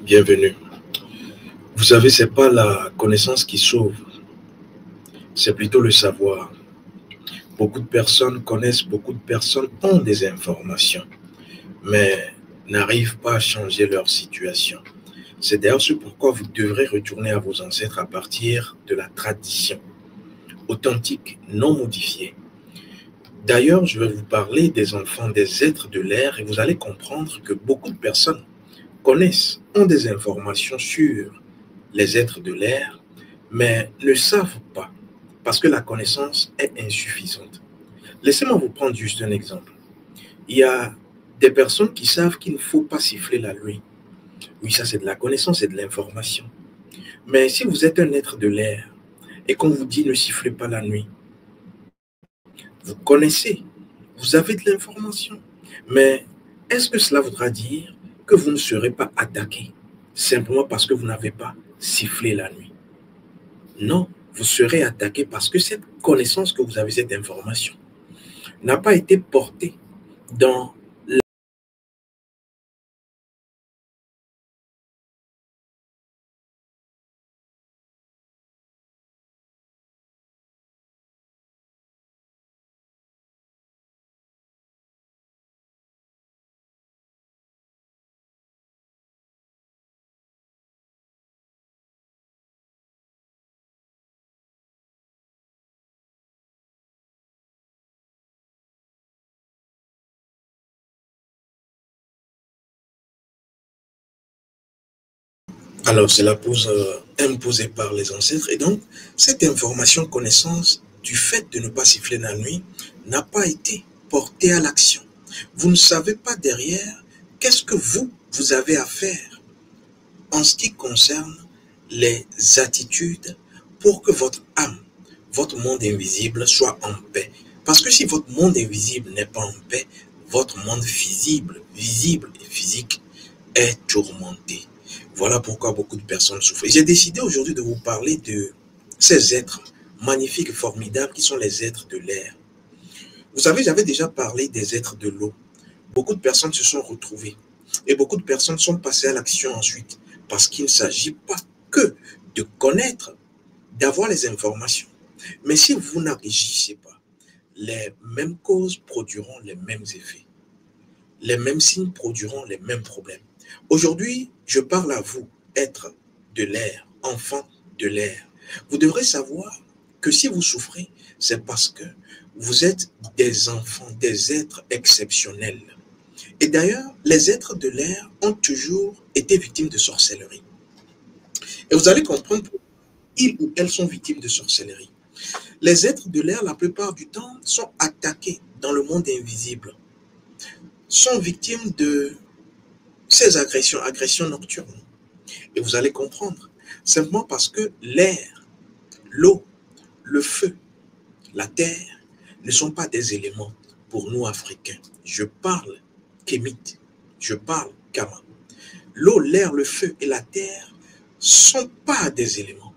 Bienvenue. Vous savez, c'est pas la connaissance qui sauve, c'est plutôt le savoir. Beaucoup de personnes connaissent, beaucoup de personnes ont des informations, mais n'arrivent pas à changer leur situation. C'est d'ailleurs ce pourquoi vous devrez retourner à vos ancêtres à partir de la tradition, authentique, non modifiée. D'ailleurs, je vais vous parler des enfants, des êtres de l'air, et vous allez comprendre que beaucoup de personnes connaissent, ont des informations sur les êtres de l'air, mais ne savent pas parce que la connaissance est insuffisante. Laissez-moi vous prendre juste un exemple. Il y a des personnes qui savent qu'il ne faut pas siffler la nuit. Oui, ça c'est de la connaissance, c'est de l'information. Mais si vous êtes un être de l'air et qu'on vous dit ne sifflez pas la nuit, vous connaissez, vous avez de l'information. Mais est-ce que cela voudra dire que vous ne serez pas attaqué simplement parce que vous n'avez pas sifflé la nuit? Non, vous serez attaqué parce que cette connaissance que vous avez, cette information, n'a pas été portée dans alors cela pose imposé par les ancêtres et donc cette information, connaissance du fait de ne pas siffler la nuit n'a pas été portée à l'action. Vous ne savez pas derrière qu'est-ce que vous avez à faire en ce qui concerne les attitudes pour que votre âme, votre monde invisible soit en paix. Parce que si votre monde invisible n'est pas en paix, votre monde visible et physique est tourmenté. Voilà pourquoi beaucoup de personnes souffrent. J'ai décidé aujourd'hui de vous parler de ces êtres magnifiques et formidables qui sont les êtres de l'air. Vous savez, j'avais déjà parlé des êtres de l'eau. Beaucoup de personnes se sont retrouvées et beaucoup de personnes sont passées à l'action ensuite parce qu'il ne s'agit pas que de connaître, d'avoir les informations. Mais si vous n'agissez pas, les mêmes causes produiront les mêmes effets. Les mêmes signes produiront les mêmes problèmes. Aujourd'hui, je parle à vous, être de l'air, enfant de l'air. Vous devrez savoir que si vous souffrez, c'est parce que vous êtes des enfants, des êtres exceptionnels. Et d'ailleurs, les êtres de l'air ont toujours été victimes de sorcellerie. Et vous allez comprendre pourquoi ils ou elles sont victimes de sorcellerie. Les êtres de l'air, la plupart du temps, sont attaqués dans le monde invisible, sont victimes de ces agressions, agressions nocturnes. Et vous allez comprendre, simplement parce que l'air, l'eau, le feu, la terre ne sont pas des éléments pour nous Africains. Je parle kémite, je parle kama. L'eau, l'air, le feu et la terre ne sont pas des éléments.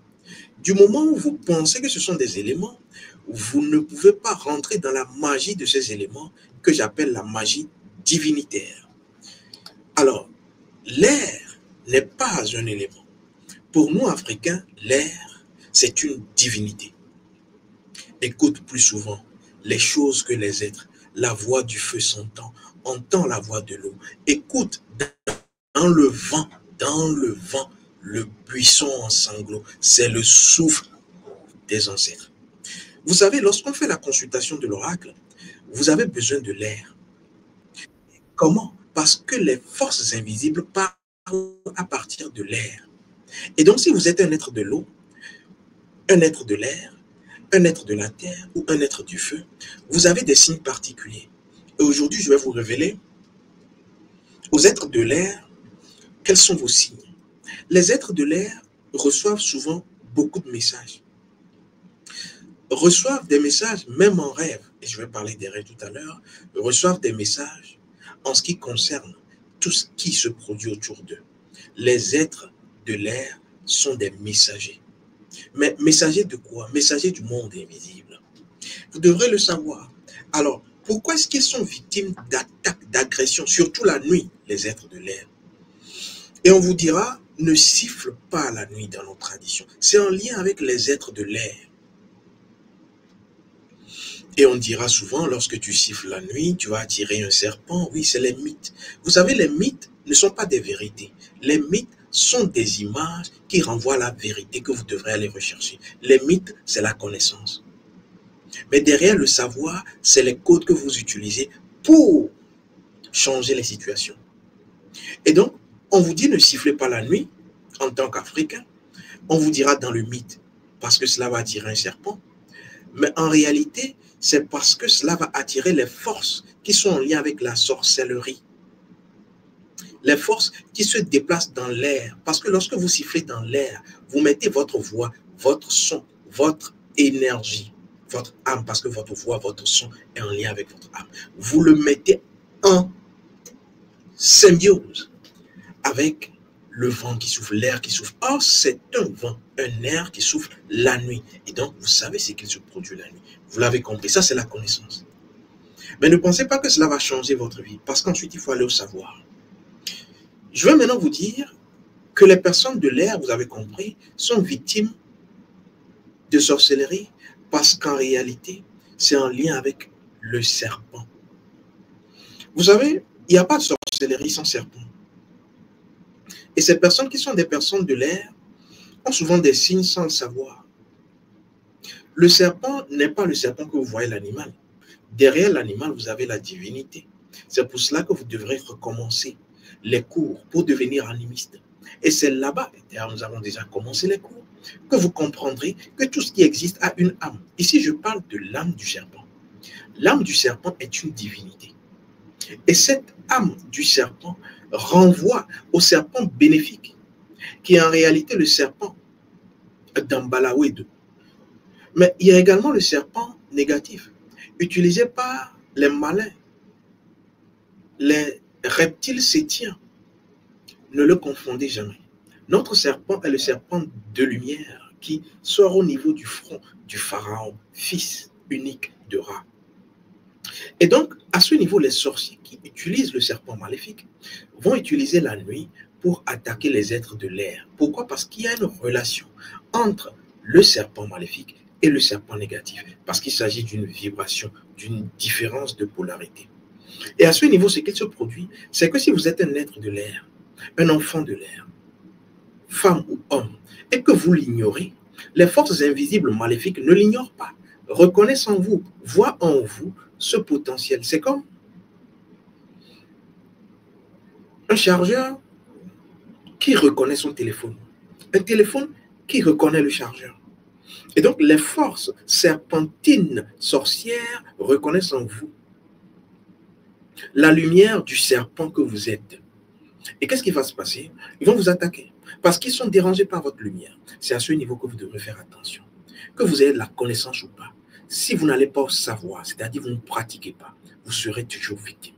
Du moment où vous pensez que ce sont des éléments, vous ne pouvez pas rentrer dans la magie de ces éléments que j'appelle la magie divinitaire. Alors, l'air n'est pas un élément. Pour nous, Africains, l'air, c'est une divinité. Écoute plus souvent les choses que les êtres. La voix du feu s'entend, entend la voix de l'eau. Écoute dans le vent, le buisson en sanglots. C'est le souffle des ancêtres. Vous savez, lorsqu'on fait la consultation de l'oracle, vous avez besoin de l'air. Comment? Parce que les forces invisibles parlent à partir de l'air. Et donc, si vous êtes un être de l'eau, un être de l'air, un être de la terre ou un être du feu, vous avez des signes particuliers. Et aujourd'hui, je vais vous révéler aux êtres de l'air quels sont vos signes. Les êtres de l'air reçoivent souvent beaucoup de messages. Reçoivent des messages même en rêve, et je vais parler des rêves tout à l'heure, reçoivent des messages en ce qui concerne tout ce qui se produit autour d'eux. Les êtres de l'air sont des messagers. Mais messagers de quoi? Messagers du monde invisible. Vous devrez le savoir. Alors, pourquoi est-ce qu'ils sont victimes d'attaques, d'agressions, surtout la nuit, les êtres de l'air? Et on vous dira, ne siffle pas la nuit dans nos traditions. C'est en lien avec les êtres de l'air. Et on dira souvent, lorsque tu siffles la nuit, tu vas attirer un serpent. Oui, c'est les mythes. Vous savez, les mythes ne sont pas des vérités. Les mythes sont des images qui renvoient à la vérité que vous devrez aller rechercher. Les mythes, c'est la connaissance. Mais derrière le savoir, c'est les codes que vous utilisez pour changer les situations. Et donc, on vous dit ne sifflez pas la nuit en tant qu'Africain. On vous dira dans le mythe, parce que cela va attirer un serpent. Mais en réalité, c'est parce que cela va attirer les forces qui sont en lien avec la sorcellerie. Les forces qui se déplacent dans l'air. Parce que lorsque vous sifflez dans l'air, vous mettez votre voix, votre son, votre énergie, votre âme, parce que votre voix, votre son est en lien avec votre âme. Vous le mettez en symbiose avec le vent qui souffle, l'air qui souffle. Or, c'est un vent, un air qui souffle la nuit. Et donc, vous savez ce qu'il se produit la nuit. Vous l'avez compris, ça c'est la connaissance. Mais ne pensez pas que cela va changer votre vie, parce qu'ensuite, il faut aller au savoir. Je vais maintenant vous dire que les personnes de l'air, vous avez compris, sont victimes de sorcellerie, parce qu'en réalité, c'est en lien avec le serpent. Vous savez, il n'y a pas de sorcellerie sans serpent. Et ces personnes qui sont des personnes de l'air ont souvent des signes sans le savoir. Le serpent n'est pas le serpent que vous voyez l'animal. Derrière l'animal, vous avez la divinité. C'est pour cela que vous devrez recommencer les cours pour devenir animiste. Et c'est là-bas, nous avons déjà commencé les cours, que vous comprendrez que tout ce qui existe a une âme. Ici, je parle de l'âme du serpent. L'âme du serpent est une divinité. Et cette âme du serpent renvoie au serpent bénéfique, qui est en réalité le serpent d'Ambalawedo. Mais il y a également le serpent négatif, utilisé par les malins, les reptiles sétiens. Ne le confondez jamais. Notre serpent est le serpent de lumière qui sort au niveau du front du pharaon, fils unique de Ra. Et donc, à ce niveau, les sorciers qui utilisent le serpent maléfique vont utiliser la nuit pour attaquer les êtres de l'air. Pourquoi? Parce qu'il y a une relation entre le serpent maléfique et le serpent négatif. Parce qu'il s'agit d'une vibration, d'une différence de polarité. Et à ce niveau, ce qu'il se produit, c'est que si vous êtes un être de l'air, un enfant de l'air, femme ou homme, et que vous l'ignorez, les forces invisibles maléfiques ne l'ignorent pas, reconnaissent en vous, voient en vous ce potentiel. C'est comme un chargeur qui reconnaît son téléphone, un téléphone qui reconnaît le chargeur. Et donc les forces serpentines, sorcières, reconnaissent en vous la lumière du serpent que vous êtes. Et qu'est-ce qui va se passer? Ils vont vous attaquer parce qu'ils sont dérangés par votre lumière. C'est à ce niveau que vous devrez faire attention. Que vous ayez de la connaissance ou pas. Si vous n'allez pas au savoir, c'est-à-dire vous ne pratiquez pas, vous serez toujours victime.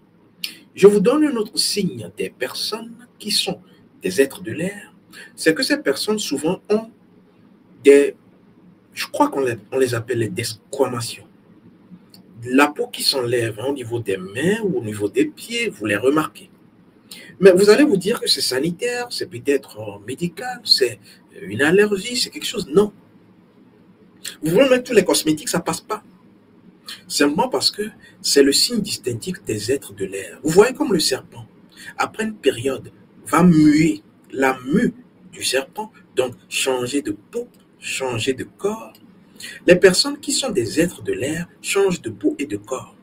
Je vous donne un autre signe des personnes qui sont des êtres de l'air. C'est que ces personnes souvent ont des, je crois qu'on les appelle les desquamations. La peau qui s'enlève au niveau des mains ou au niveau des pieds, vous les remarquez. Mais vous allez vous dire que c'est sanitaire, c'est peut-être médical, c'est une allergie, c'est quelque chose. Non. Vous voulez mettre tous les cosmétiques, ça ne passe pas. Simplement parce que c'est le signe distinctif des êtres de l'air. Vous voyez comme le serpent, après une période, va muer. La mue du serpent, donc changer de peau, changer de corps. Les personnes qui sont des êtres de l'air changent de peau et de corps.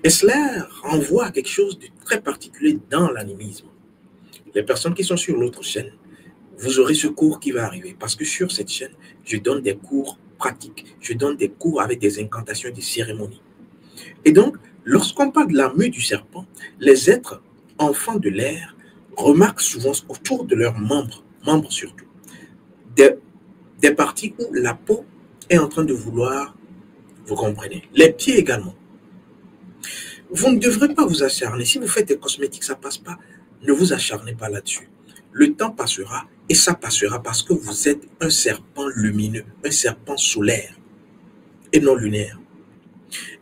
Et cela renvoie à quelque chose de très particulier dans l'animisme. Les personnes qui sont sur l'autre chaîne, vous aurez ce cours qui va arriver. Parce que sur cette chaîne, je donne des cours pratiques. Je donne des cours avec des incantations et des cérémonies. Et donc, lorsqu'on parle de la mue du serpent, les êtres enfants de l'air remarquent souvent autour de leurs membres surtout, des parties où la peau est en train de vouloir, vous comprenez, les pieds également. Vous ne devrez pas vous acharner. Si vous faites des cosmétiques, ça ne passe pas. Ne vous acharnez pas là-dessus. Le temps passera et ça passera parce que vous êtes un serpent lumineux, un serpent solaire et non lunaire.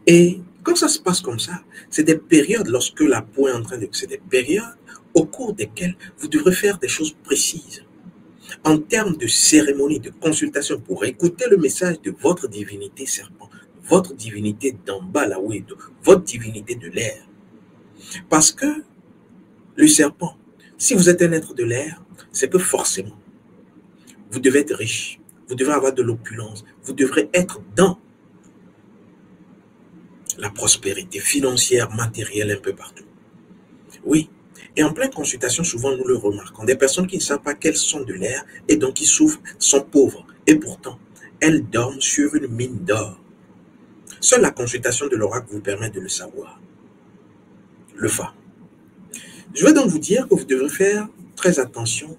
Et quand ça se passe comme ça, c'est des périodes lorsque la peau est en train de... C'est des périodes au cours desquelles vous devrez faire des choses précises. En termes de cérémonie, de consultation, pour écouter le message de votre divinité serpent, votre divinité d'en bas là-haut, votre divinité de l'air. Parce que le serpent, si vous êtes un être de l'air, c'est que forcément, vous devez être riche, vous devez avoir de l'opulence, vous devrez être dans la prospérité financière, matérielle, un peu partout. Oui. Et en pleine consultation, souvent nous le remarquons, des personnes qui ne savent pas qu'elles sont de l'air et donc qui souffrent, sont pauvres. Et pourtant, elles dorment sur une mine d'or. Seule la consultation de l'oracle vous permet de le savoir. Le Fa. Je vais donc vous dire que vous devrez faire très attention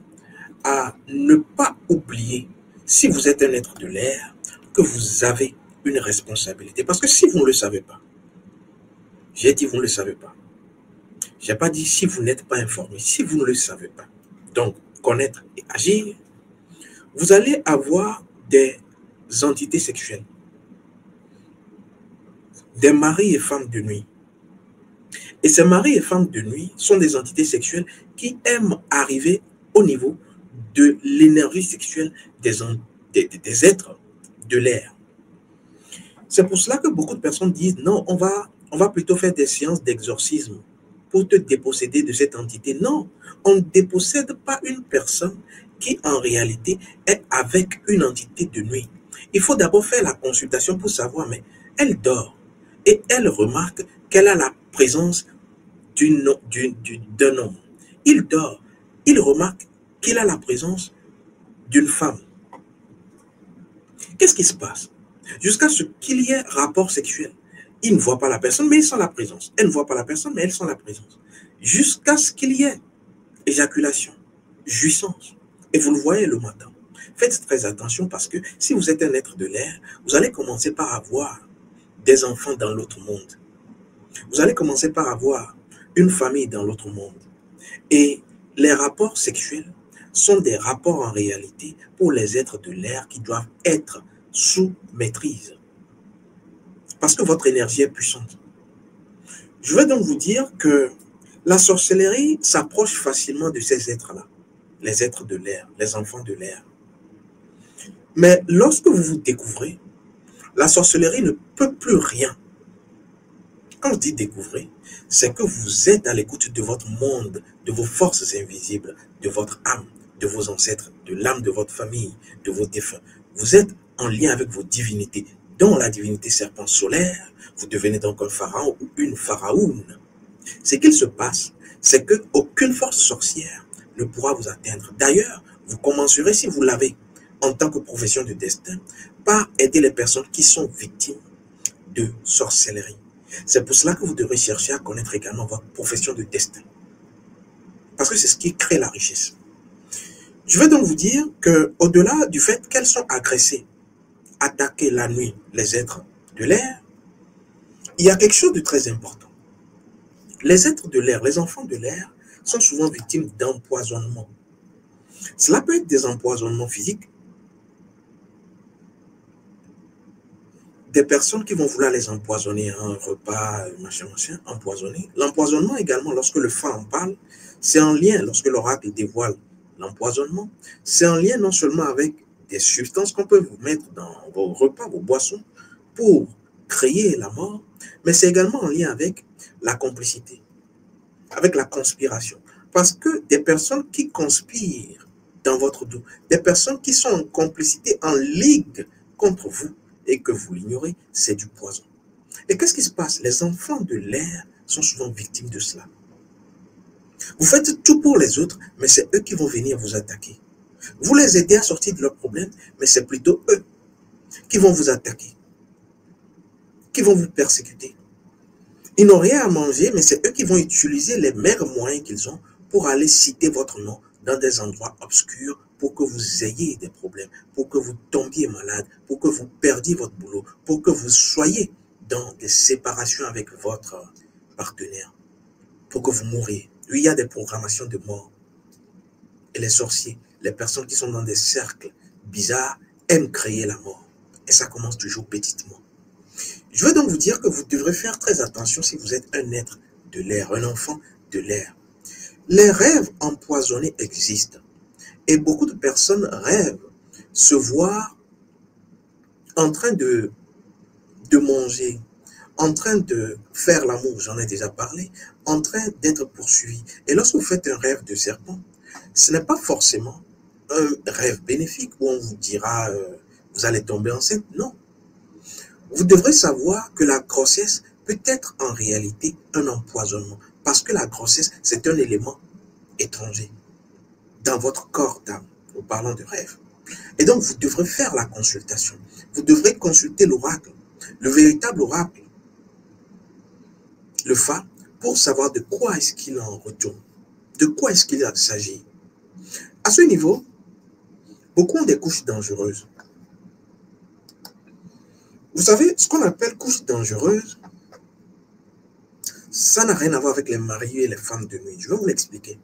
à ne pas oublier, si vous êtes un être de l'air, que vous avez une responsabilité. Parce que si vous ne le savez pas, j'ai dit vous ne le savez pas. Je n'ai pas dit si vous n'êtes pas informé, si vous ne le savez pas. Donc, connaître et agir, vous allez avoir des entités sexuelles, des maris et femmes de nuit. Et ces maris et femmes de nuit sont des entités sexuelles qui aiment arriver au niveau de l'énergie sexuelle des êtres de l'air. C'est pour cela que beaucoup de personnes disent non, on va plutôt faire des séances d'exorcisme pour te déposséder de cette entité. Non, on ne dépossède pas une personne qui en réalité est avec une entité de nuit. Il faut d'abord faire la consultation pour savoir, mais elle dort et elle remarque qu'elle a la présence d'un homme. Il dort, il remarque qu'il a la présence d'une femme. Qu'est-ce qui se passe? Jusqu'à ce qu'il y ait rapport sexuel. Il ne voit pas la personne, mais il sent la présence. Elle ne voit pas la personne, mais elle sent la présence. Jusqu'à ce qu'il y ait éjaculation, jouissance. Et vous le voyez le matin. Faites très attention parce que si vous êtes un être de l'air, vous allez commencer par avoir des enfants dans l'autre monde. Vous allez commencer par avoir une famille dans l'autre monde. Et les rapports sexuels sont des rapports en réalité pour les êtres de l'air qui doivent être sous maîtrise. Parce que votre énergie est puissante. Je vais donc vous dire que la sorcellerie s'approche facilement de ces êtres-là, les êtres de l'air, les enfants de l'air. Mais lorsque vous vous découvrez, la sorcellerie ne peut plus rien. Quand je dis découvrir, c'est que vous êtes à l'écoute de votre monde, de vos forces invisibles, de votre âme, de vos ancêtres, de l'âme de votre famille, de vos défunts. Vous êtes en lien avec vos divinités, dont la divinité serpent solaire. Vous devenez donc un pharaon ou une pharaoune. Ce qu'il se passe, c'est qu'aucune force sorcière ne pourra vous atteindre. D'ailleurs, vous commencerez, si vous l'avez, en tant que profession de destin, par aider les personnes qui sont victimes de sorcellerie. C'est pour cela que vous devrez chercher à connaître également votre profession de destin. Parce que c'est ce qui crée la richesse. Je vais donc vous dire qu'au-delà du fait qu'elles sont agressées, attaquées la nuit, les êtres de l'air, il y a quelque chose de très important. Les êtres de l'air, les enfants de l'air, sont souvent victimes d'empoisonnement. Cela peut être des empoisonnements physiques, des personnes qui vont vouloir les empoisonner, un repas, machin, empoisonné. L'empoisonnement également, lorsque le Fa en parle, c'est en lien, lorsque l'oracle dévoile l'empoisonnement, c'est en lien non seulement avec des substances qu'on peut vous mettre dans vos repas, vos boissons, pour créer la mort, mais c'est également en lien avec la complicité, avec la conspiration. Parce que des personnes qui conspirent dans votre dos, des personnes qui sont en complicité, en ligue contre vous, et que vous l'ignorez, c'est du poison. Et qu'est-ce qui se passe? Les enfants de l'air sont souvent victimes de cela. Vous faites tout pour les autres, mais c'est eux qui vont venir vous attaquer. Vous les aidez à sortir de leurs problèmes, mais c'est plutôt eux qui vont vous attaquer, qui vont vous persécuter. Ils n'ont rien à manger, mais c'est eux qui vont utiliser les meilleurs moyens qu'ils ont pour aller citer votre nom dans des endroits obscurs pour que vous ayez des problèmes, pour que vous tombiez malade, pour que vous perdiez votre boulot, pour que vous soyez dans des séparations avec votre partenaire, pour que vous mouriez. Oui, il y a des programmations de mort. Et les sorciers, les personnes qui sont dans des cercles bizarres, aiment créer la mort. Et ça commence toujours petitement. Je veux donc vous dire que vous devrez faire très attention si vous êtes un être de l'air, un enfant de l'air. Les rêves empoisonnés existent. Et beaucoup de personnes rêvent se voir en train de manger, en train de faire l'amour, j'en ai déjà parlé, en train d'être poursuivi. Et lorsque vous faites un rêve de serpent, ce n'est pas forcément un rêve bénéfique où on vous dira vous allez tomber enceinte. Non. Vous devrez savoir que la grossesse peut être en réalité un empoisonnement. Parce que la grossesse, c'est un élément étranger dans votre corps d'âme, en parlant de rêve. Et donc, vous devrez faire la consultation. Vous devrez consulter l'oracle, le véritable oracle, le Fa, pour savoir de quoi est-ce qu'il en retourne, de quoi est-ce qu'il s'agit. À ce niveau, beaucoup ont des couches dangereuses. Vous savez, ce qu'on appelle couches dangereuses, ça n'a rien à voir avec les maris et les femmes de nuit. Je vais vous l'expliquer.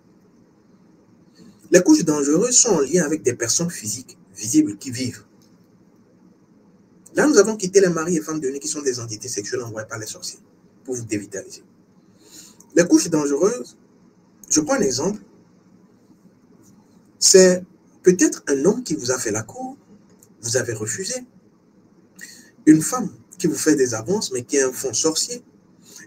Les couches dangereuses sont en lien avec des personnes physiques, visibles, qui vivent. Là, nous avons quitté les maris et femmes de nuit qui sont des entités sexuelles envoyées par les sorciers pour vous dévitaliser. Les couches dangereuses, je prends un exemple, c'est peut-être un homme qui vous a fait la cour, vous avez refusé. Une femme qui vous fait des avances, mais qui est un fond sorcier.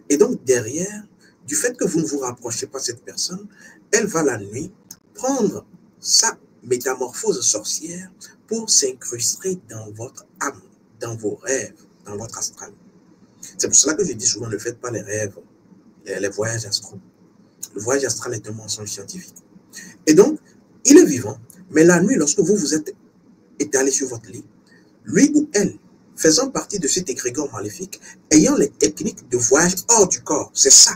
Et donc, derrière, du fait que vous ne vous rapprochez pas de cette personne, elle va la nuit prendre sa métamorphose sorcière pour s'incruster dans votre âme, dans vos rêves, dans votre astral. C'est pour cela que je dis souvent, ne faites pas les rêves, les voyages astraux. Le voyage astral est un mensonge scientifique. Et donc, il est vivant, mais la nuit, lorsque vous êtes étalé sur votre lit, lui ou elle, faisant partie de cet égrégore maléfique, ayant les techniques de voyage hors du corps, c'est ça,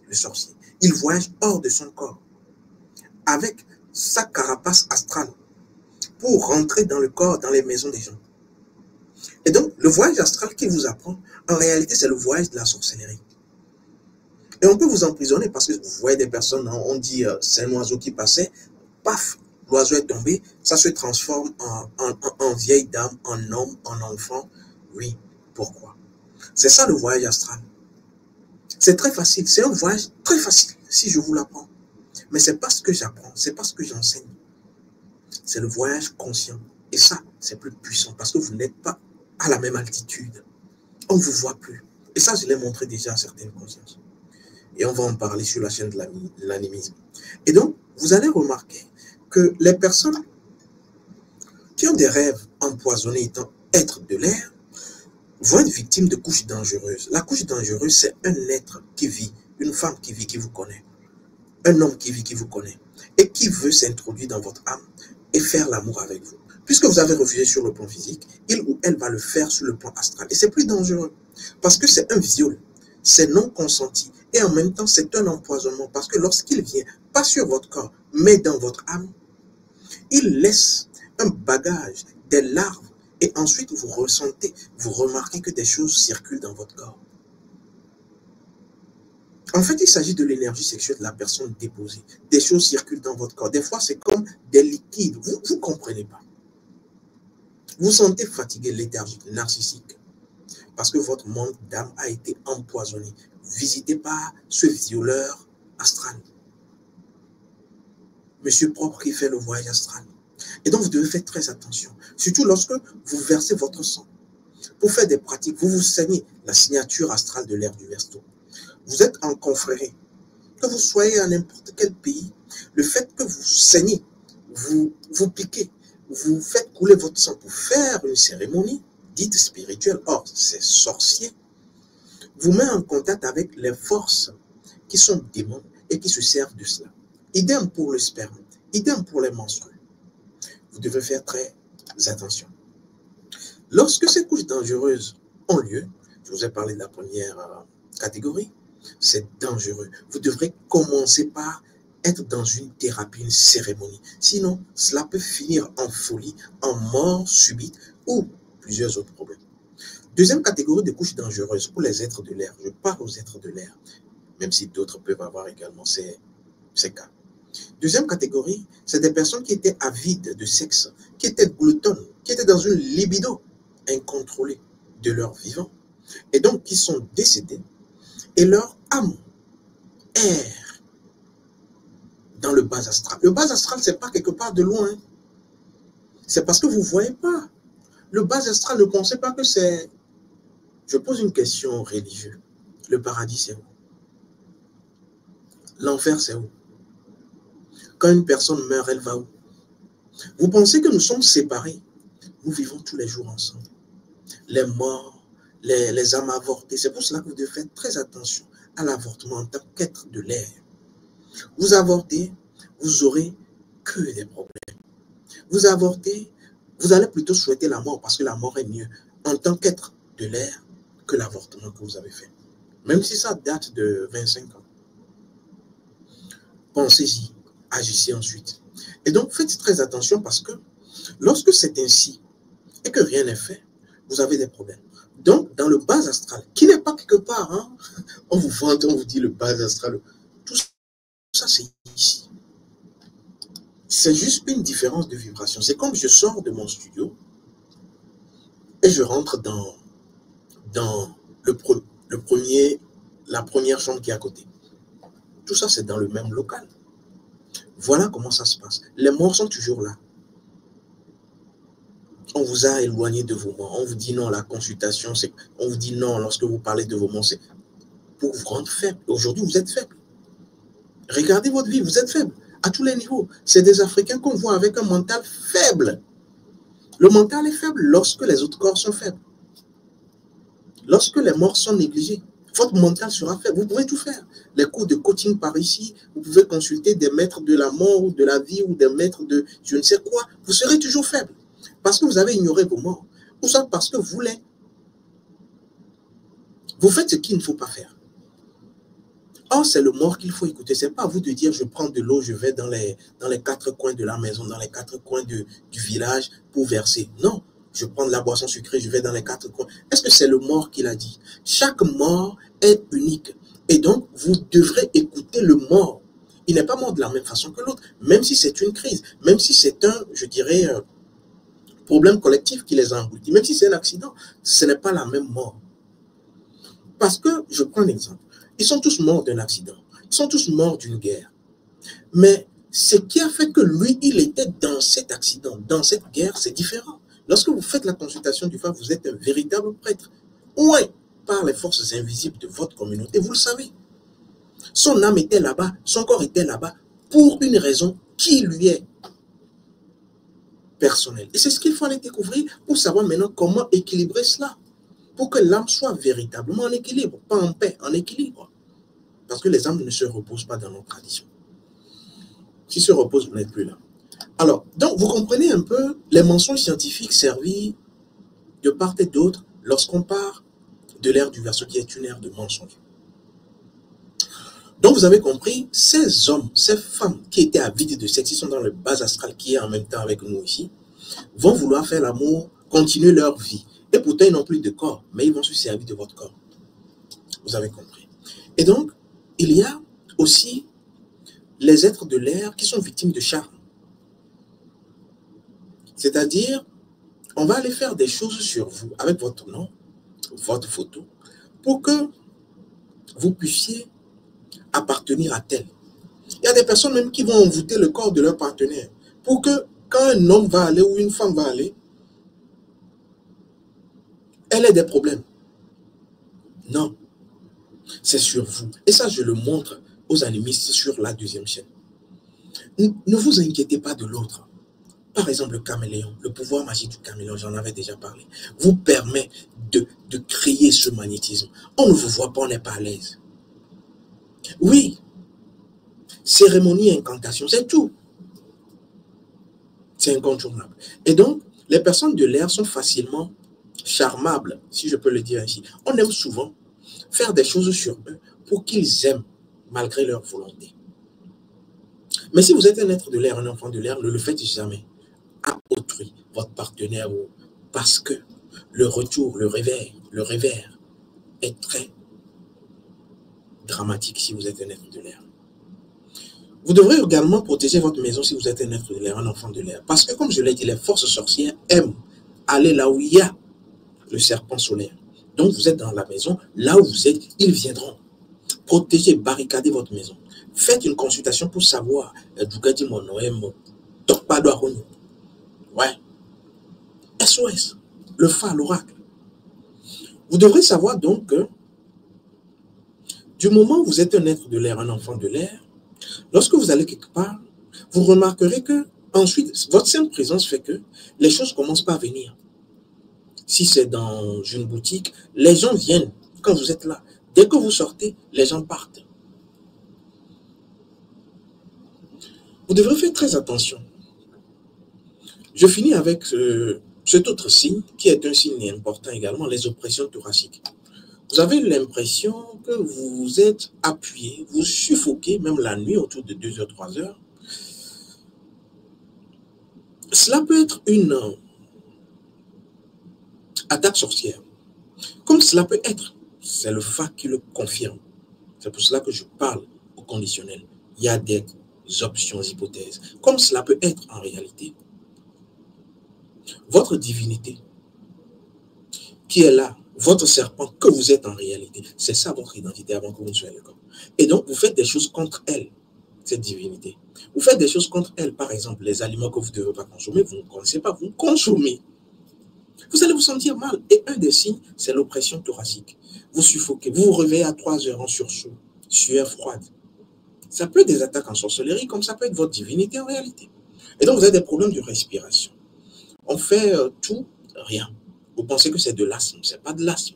le sorcier. Il voyage hors de son corps, avec sa carapace astrale, pour rentrer dans le corps, dans les maisons des gens. Et donc, le voyage astral qu'il vous apprend, en réalité, c'est le voyage de la sorcellerie. Et on peut vous emprisonner parce que vous voyez des personnes, on dit c'est un oiseau qui passait, paf, l'oiseau est tombé, ça se transforme en vieille dame, en homme, en enfant. Oui, pourquoi? C'est ça le voyage astral. C'est très facile, c'est un voyage très facile si je vous l'apprends. Mais c'est pas ce que j'apprends, c'est pas ce que j'enseigne. C'est le voyage conscient. Et ça, c'est plus puissant parce que vous n'êtes pas à la même altitude. On ne vous voit plus. Et ça, je l'ai montré déjà à certaines consciences. Et on va en parler sur la chaîne de l'animisme. Et donc, vous allez remarquer que les personnes qui ont des rêves empoisonnés étant êtres de l'air vont être victimes de couches dangereuses. La couche dangereuse, c'est un être qui vit, une femme qui vit, qui vous connaît, un homme qui vit, qui vous connaît, et qui veut s'introduire dans votre âme et faire l'amour avec vous. Puisque vous avez refusé sur le plan physique, il ou elle va le faire sur le plan astral. Et c'est plus dangereux, parce que c'est un viol, c'est non consenti, et en même temps, c'est un empoisonnement, parce que lorsqu'il vient, pas sur votre corps, mais dans votre âme, il laisse un bagage, des larves, et ensuite vous ressentez, vous remarquez que des choses circulent dans votre corps. En fait, il s'agit de l'énergie sexuelle de la personne déposée. Des choses circulent dans votre corps. Des fois, c'est comme des liquides. Vous ne comprenez pas. Vous vous sentez fatigué, léthargique, narcissique. Parce que votre manque d'âme a été empoisonné, visité par ce violeur astral. Monsieur propre qui fait le voyage astral. Et donc, vous devez faire très attention. Surtout lorsque vous versez votre sang. Pour faire des pratiques, vous vous saignez la signature astrale de l'ère du Verseau. Vous êtes en confrérie. Que vous soyez à n'importe quel pays, le fait que vous saignez, vous piquez, vous faites couler votre sang pour faire une cérémonie dite spirituelle, or c'est sorcier, vous met en contact avec les forces qui sont démons et qui se servent de cela. Idem pour le sperme, idem pour les menstrues. Vous devez faire très attention. Lorsque ces couches dangereuses ont lieu, je vous ai parlé de la première catégorie, c'est dangereux. Vous devrez commencer par être dans une thérapie, une cérémonie. Sinon, cela peut finir en folie, en mort subite ou plusieurs autres problèmes. Deuxième catégorie de couches dangereuses pour les êtres de l'air. Je parle aux êtres de l'air, même si d'autres peuvent avoir également ces cas. Deuxième catégorie, c'est des personnes qui étaient avides de sexe, qui étaient gloutonnes, qui étaient dans une libido incontrôlée de leur vivant, et donc qui sont décédés, et leur âme erre bas astral. Le bas astral, c'est pas quelque part de loin. C'est parce que vous ne voyez pas. Le bas astral, ne pensez pas que c'est... Je pose une question religieuse. Le paradis, c'est où? L'enfer, c'est où? Quand une personne meurt, elle va où? Vous pensez que nous sommes séparés? Nous vivons tous les jours ensemble. Les morts, les âmes avortées. C'est pour cela que vous devez faire très attention à l'avortement en tant qu'être de l'air. Vous avortez, vous aurez que des problèmes. Vous avortez, vous allez plutôt souhaiter la mort parce que la mort est mieux en tant qu'être de l'air que l'avortement que vous avez fait. Même si ça date de 25 ans. Pensez-y, agissez ensuite. Et donc, faites très attention parce que lorsque c'est ainsi et que rien n'est fait, vous avez des problèmes. Donc, dans le bas astral, qui n'est pas quelque part, hein, on vous vante, on vous dit le bas astral, tout ça c'est ici. C'est juste une différence de vibration. C'est comme je sors de mon studio et je rentre dans la première chambre qui est à côté. Tout ça, c'est dans le même local. Voilà comment ça se passe. Les morts sont toujours là. On vous a éloigné de vos morts. On vous dit non, la consultation, on vous dit non, lorsque vous parlez de vos morts, c'est pour vous rendre faible. Aujourd'hui, vous êtes faible. Regardez votre vie, vous êtes faible. À tous les niveaux. C'est des Africains qu'on voit avec un mental faible. Le mental est faible lorsque les autres corps sont faibles. Lorsque les morts sont négligés, votre mental sera faible. Vous pouvez tout faire. Les cours de coaching par ici, vous pouvez consulter des maîtres de la mort ou de la vie ou des maîtres de je ne sais quoi. Vous serez toujours faible. Parce que vous avez ignoré vos morts. Ou soit parce que vous faites ce qu'il ne faut pas faire. Or, c'est le mort qu'il faut écouter. Ce n'est pas à vous de dire, je prends de l'eau, je vais dans les quatre coins de la maison, dans les quatre coins du village pour verser. Non, je prends de la boisson sucrée, je vais dans les quatre coins. Est-ce que c'est le mort qui l'a dit? Chaque mort est unique. Et donc, vous devrez écouter le mort. Il n'est pas mort de la même façon que l'autre, même si c'est une crise, même si c'est un, je dirais, problème collectif qui les a engloutis, même si c'est un accident, ce n'est pas la même mort. Parce que, je prends un exemple. Ils sont tous morts d'un accident. Ils sont tous morts d'une guerre. Mais ce qui a fait que lui, il était dans cet accident, dans cette guerre, c'est différent. Lorsque vous faites la consultation du Fa, vous êtes un véritable prêtre. Ouais, par les forces invisibles de votre communauté, vous le savez. Son âme était là-bas, son corps était là-bas, pour une raison qui lui est personnelle. Et c'est ce qu'il faut aller découvrir pour savoir maintenant comment équilibrer cela. Pour que l'âme soit véritablement en équilibre, pas en paix, en équilibre. Parce que les âmes ne se reposent pas dans nos traditions. S'ils se reposent, vous n'êtes plus là. Alors, donc, vous comprenez un peu les mensonges scientifiques servis de part et d'autre lorsqu'on part de l'ère du Verseau, qui est une ère de mensonges. Donc, vous avez compris, ces hommes, ces femmes qui étaient avides de sexe, qui sont dans le bas astral, qui est en même temps avec nous ici, vont vouloir faire l'amour, continuer leur vie. Et pourtant, ils n'ont plus de corps, mais ils vont se servir de votre corps. Vous avez compris. Et donc, il y a aussi les êtres de l'air qui sont victimes de charme. C'est-à-dire, on va aller faire des choses sur vous, avec votre nom, votre photo, pour que vous puissiez appartenir à tel. Il y a des personnes même qui vont envoûter le corps de leur partenaire, pour que quand un homme va aller ou une femme va aller, elle ait des problèmes. Non, c'est sur vous. Et ça, je le montre aux animistes sur la deuxième chaîne. Ne vous inquiétez pas de l'autre. Par exemple, le caméléon, le pouvoir magique du caméléon, j'en avais déjà parlé, vous permet de créer ce magnétisme. On ne vous voit pas, on n'est pas à l'aise. Oui, cérémonie, incantation, c'est tout. C'est incontournable. Et donc, les personnes de l'air sont facilement charmables, si je peux le dire ainsi. On aime souvent faire des choses sur eux pour qu'ils aiment, malgré leur volonté. Mais si vous êtes un être de l'air, un enfant de l'air, ne le faites jamais à autrui, votre partenaire, parce que le retour, le revers est très dramatique si vous êtes un être de l'air. Vous devrez également protéger votre maison si vous êtes un être de l'air, un enfant de l'air. Parce que, comme je l'ai dit, les forces sorcières aiment aller là où il y a le serpent solaire. Donc, vous êtes dans la maison, là où vous êtes, ils viendront. Protégez, barricadez votre maison. Faites une consultation pour savoir. Ouais. SOS. Le phare, l'oracle. Vous devrez savoir donc que du moment où vous êtes un être de l'air, un enfant de l'air, lorsque vous allez quelque part, vous remarquerez que ensuite, votre simple présence fait que les choses commencent par venir. Si c'est dans une boutique, les gens viennent quand vous êtes là. Dès que vous sortez, les gens partent. Vous devrez faire très attention. Je finis avec cet autre signe, qui est un signe important également, les oppressions thoraciques. Vous avez l'impression que vous êtes appuyé, vous suffoquez, même la nuit, autour de 2 heures, 3 heures. Cela peut être une attaque sorcière. Comme cela peut être, c'est le fact qui le confirme. C'est pour cela que je parle au conditionnel. Il y a des options, hypothèses. Comme cela peut être en réalité, votre divinité qui est là, votre serpent que vous êtes en réalité, c'est ça votre identité avant que vous ne soyez le corps. Et donc, vous faites des choses contre elle, cette divinité. Vous faites des choses contre elle, par exemple, les aliments que vous ne devez pas consommer, vous ne connaissez pas, vous consommez. Vous allez vous sentir mal. Et un des signes, c'est l'oppression thoracique. Vous suffoquez, vous vous réveillez à 3 heures en sursaut, sueur froide. Ça peut être des attaques en sorcellerie, comme ça peut être votre divinité en réalité. Et donc, vous avez des problèmes de respiration. On fait tout, rien. Vous pensez que c'est de l'asthme, ce n'est pas de l'asthme.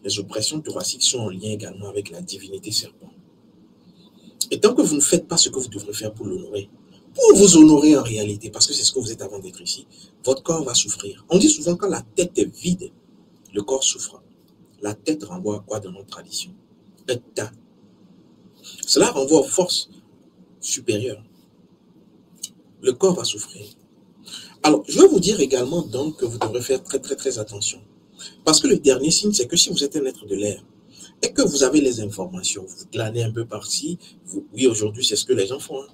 Les oppressions thoraciques sont en lien également avec la divinité serpent. Et tant que vous ne faites pas ce que vous devrez faire pour l'honorer, pour vous honorer en réalité, parce que c'est ce que vous êtes avant d'être ici, votre corps va souffrir. On dit souvent quand la tête est vide, le corps souffre. La tête renvoie à quoi dans notre tradition? État. Cela renvoie aux forces supérieures. Le corps va souffrir. Alors, je vais vous dire également donc que vous devrez faire très très très attention. Parce que le dernier signe, c'est que si vous êtes un être de l'air et que vous avez les informations, vous glanez un peu par-ci, oui, aujourd'hui, c'est ce que les gens font. Hein.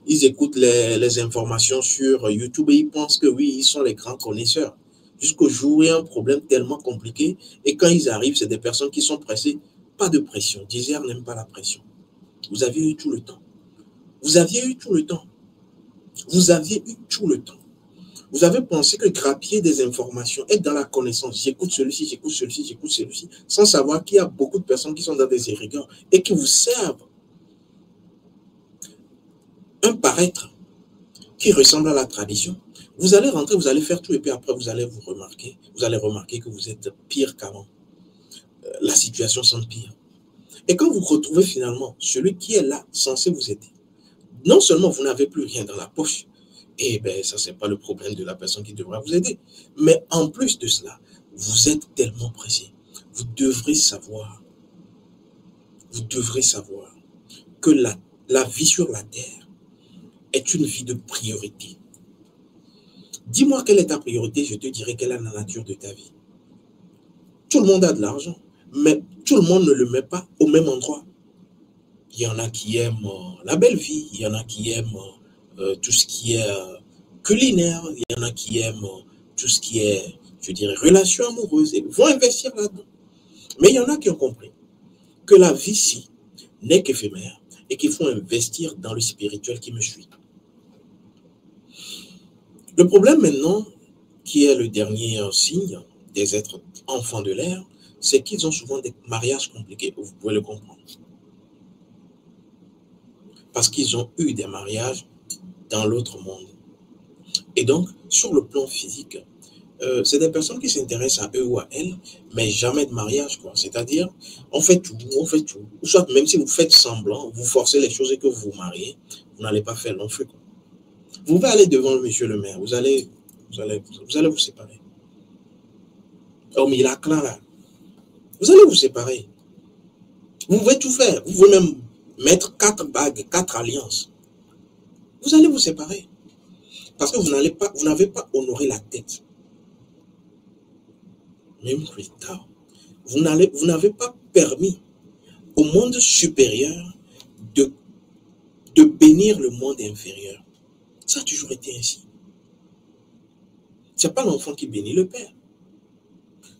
Ils écoutent les informations sur YouTube et ils pensent que oui, ils sont les grands connaisseurs. Jusqu'au jour où il y a un problème tellement compliqué et quand ils arrivent, c'est des personnes qui sont pressées. Pas de pression. Désert n'aime pas la pression. Vous aviez eu tout le temps. Vous aviez eu tout le temps. Vous aviez eu tout le temps. Vous avez pensé que grappiller des informations, être dans la connaissance, j'écoute celui-ci, j'écoute celui-ci, j'écoute celui-ci, sans savoir qu'il y a beaucoup de personnes qui sont dans des égrégores et qui vous servent un paraître qui ressemble à la tradition. Vous allez rentrer, vous allez faire tout et puis après vous allez remarquer que vous êtes pire qu'avant. La situation s'empire. Et quand vous retrouvez finalement celui qui est là, censé vous aider, non seulement vous n'avez plus rien dans la poche, eh bien, ça, c'est pas le problème de la personne qui devra vous aider. Mais en plus de cela, vous êtes tellement pressé. Vous devrez savoir que la vie sur la terre est une vie de priorité. Dis-moi quelle est ta priorité, je te dirai quelle est la nature de ta vie. Tout le monde a de l'argent, mais tout le monde ne le met pas au même endroit. Il y en a qui aiment la belle vie, il y en a qui aiment tout ce qui est culinaire, il y en a qui aiment tout ce qui est, je dirais, relations amoureuses et vont investir là-dedans. Mais il y en a qui ont compris que la vie-ci n'est qu'éphémère et qu'il faut investir dans le spirituel qui me suit. Le problème maintenant, qui est le dernier signe des êtres enfants de l'air, c'est qu'ils ont souvent des mariages compliqués, vous pouvez le comprendre. Parce qu'ils ont eu des mariages dans l'autre monde. Et donc, sur le plan physique, c'est des personnes qui s'intéressent à eux ou à elles, mais jamais de mariage, quoi. C'est-à-dire, on fait tout. Soit même si vous faites semblant, vous forcez les choses et que vous vous mariez, vous n'allez pas faire long feu, quoi. Vous pouvez aller devant monsieur le maire, vous allez vous séparer. Oh, mais il a clan là. Vous allez vous séparer. Vous pouvez tout faire. Vous pouvez même mettre 4 bagues, 4 alliances. Vous allez vous séparer. Parce que vous n'avez pas honoré la tête. Même plus tard. Vous n'avez pas permis au monde supérieur de bénir le monde inférieur. Ça a toujours été ainsi. Ce n'est pas l'enfant qui bénit le père.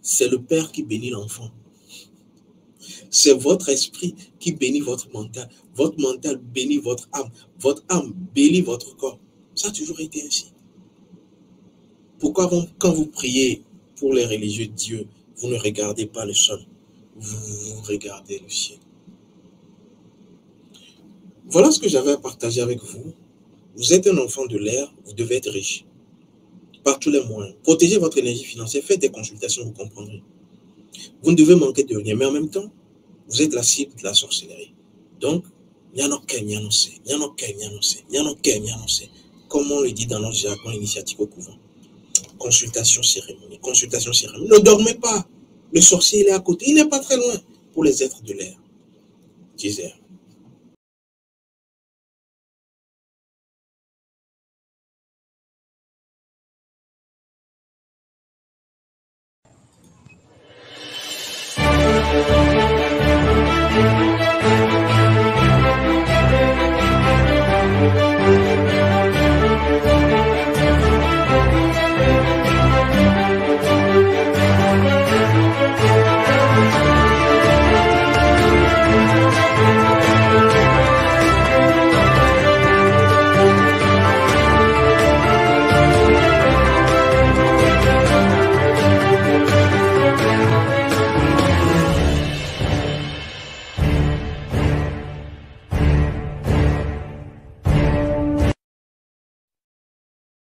C'est le père qui bénit l'enfant. C'est votre esprit qui bénit votre mental bénit votre âme bénit votre corps. Ça a toujours été ainsi. Pourquoi quand vous priez pour les religieux de Dieu, vous ne regardez pas le sol, vous regardez le ciel? Voilà ce que j'avais à partager avec vous. Vous êtes un enfant de l'air, vous devez être riche. Par tous les moyens. Protégez votre énergie financière, faites des consultations, vous comprendrez. Vous ne devez manquer de rien, mais en même temps, vous êtes la cible de la sorcellerie. Donc, comme on le dit dans notre jargon initiatique au couvent. Consultation cérémonie, consultation cérémonie. Ne dormez pas. Le sorcier, il est à côté. Il n'est pas très loin pour les êtres de l'air. Disait.